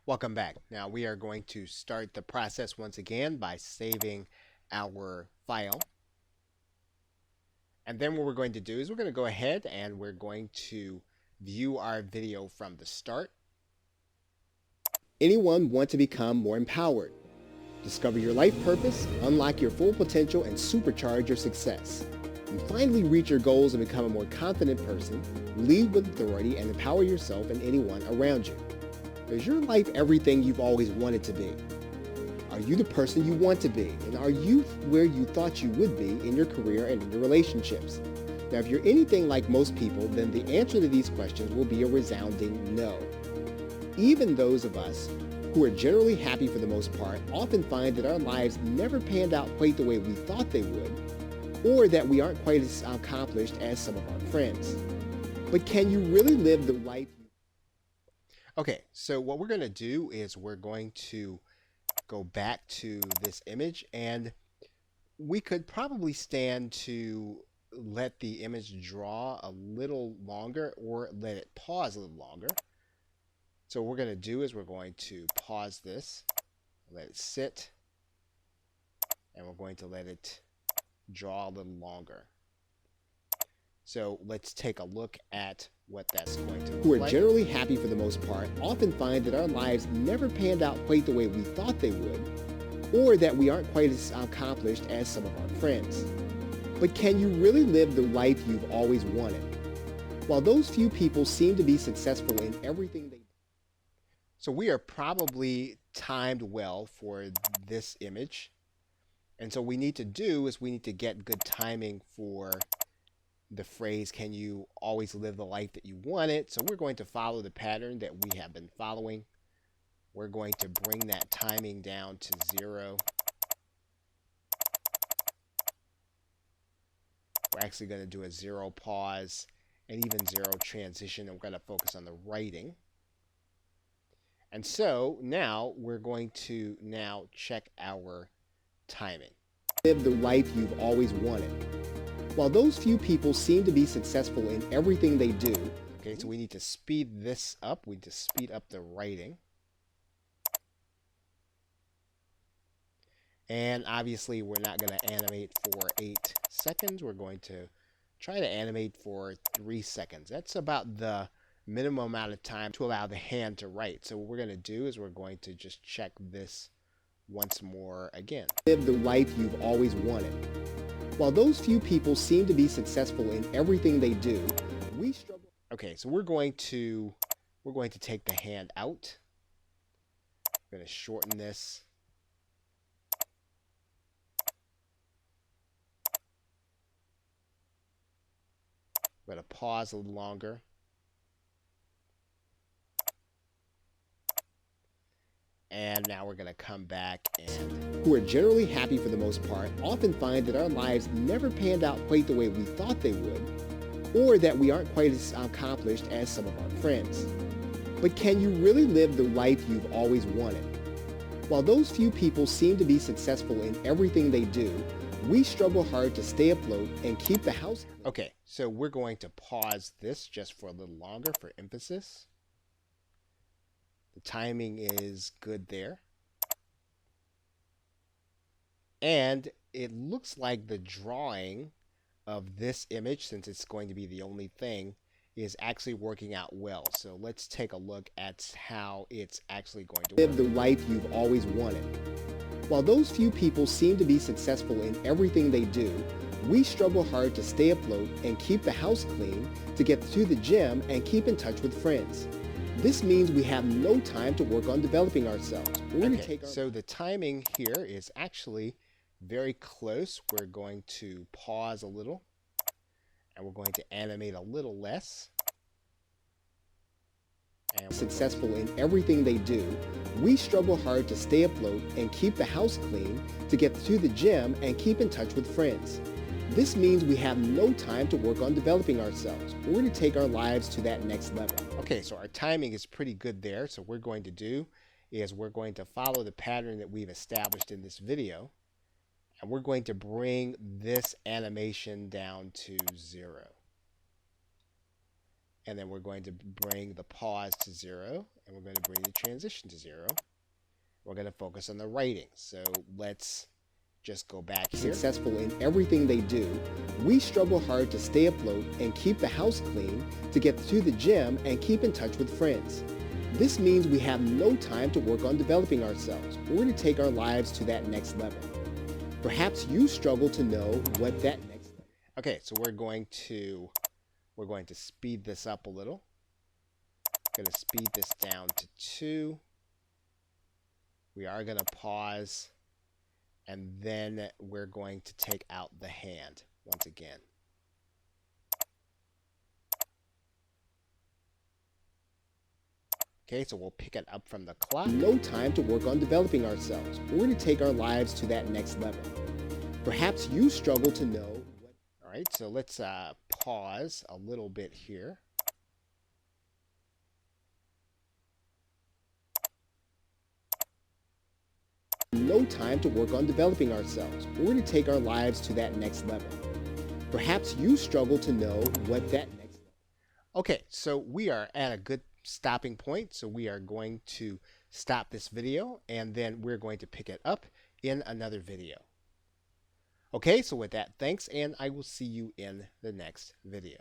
Welcome back. Now we are going to start the process once again by saving our file. And then what we're going to do is we're going to go ahead and we're going to view our video from the start. Anyone want to become more empowered? Discover your life purpose, unlock your full potential, and supercharge your success. And finally reach your goals and become a more confident person, lead with authority, and empower yourself and anyone around you. Is your life everything you've always wanted to be? Are you the person you want to be? And are you where you thought you would be in your career and in your relationships? Now, if you're anything like most people, then the answer to these questions will be a resounding no. Even those of us who are generally happy for the most part often find that our lives never panned out quite the way we thought they would, or that we aren't quite as accomplished as some of our friends. But can you really live the life? Okay, so what we're going to do is we're going to go back to this image, and we could probably stand to let the image draw a little longer or let it pause a little longer. So what we're going to do is we're going to pause this, let it sit, and we're going to let it draw a little longer. So let's take a look at what that's going to look like. Who are generally happy for the most part often find that our lives never panned out quite the way we thought they would, or that we aren't quite as accomplished as some of our friends. But can you really live the life you've always wanted? While those few people seem to be successful in everything they do. So we are probably timed well for this image. And so what we need to do is we need to get good timing for the phrase, can you always live the life that you wanted? So we're going to follow the pattern that we have been following. We're going to bring that timing down to 0. We're actually going to do a 0 pause and even 0 transition. And we're going to focus on the writing. And so now we're going to now check our timing. Live the life you've always wanted. While those few people seem to be successful in everything they do, okay, so we need to speed this up. We need to speed up the writing. And obviously, we're not going to animate for 8 seconds. We're going to try to animate for 3 seconds. That's about the minimum amount of time to allow the hand to write. So what we're going to do is we're going to just check this once more again. Live the life you've always wanted. While those few people seem to be successful in everything they do, we struggle. Okay, so we're going to take the hand out. We're going to shorten this. We're going to pause a little longer. And now we're going to come back, and who are generally happy for the most part often find that our lives never panned out quite the way we thought they would, or that we aren't quite as accomplished as some of our friends. But can you really live the life you've always wanted? While those few people seem to be successful in everything they do, we struggle hard to stay afloat and keep the house. Okay, so we're going to pause this just for a little longer for emphasis. The timing is good there. And it looks like the drawing of this image, since it's going to be the only thing, is actually working out well. So let's take a look at how it's actually going to live the life you've always wanted. While those few people seem to be successful in everything they do, we struggle hard to stay afloat and keep the house clean, to get to the gym and keep in touch with friends. This means we have no time to work on developing ourselves. So the timing here is actually very close. We're going to pause a little, and we're going to animate a little less. And successful in everything they do, we struggle hard to stay afloat and keep the house clean, to get to the gym and keep in touch with friends. This means we have no time to work on developing ourselves or to take our lives to that next level. Okay, so our timing is pretty good there. So what we're going to do is we're going to follow the pattern that we've established in this video, and we're going to bring this animation down to 0. And then we're going to bring the pause to 0, and we're going to bring the transition to 0. We're going to focus on the writing. So let's just go back here. Successful in everything they do, we struggle hard to stay afloat and keep the house clean, to get to the gym and keep in touch with friends. This means we have no time to work on developing ourselves or to take our lives to that next level. Perhaps you struggle to know what that next level is. Okay, so we're going to speed this up a little. Going to speed this down to 2. We are going to pause, and then we're going to take out the hand once again. Okay, so we'll pick it up from the clock. No time to work on developing ourselves or to take our lives to that next level. Perhaps you struggle to know what... All right, so let's pause a little bit here. No time to work on developing ourselves or to take our lives to that next level. Perhaps you struggle to know what that next level is. Okay, so we are at a good stopping point, so we are going to stop this video and then we're going to pick it up in another video. Okay, so with that, thanks, and I will see you in the next video.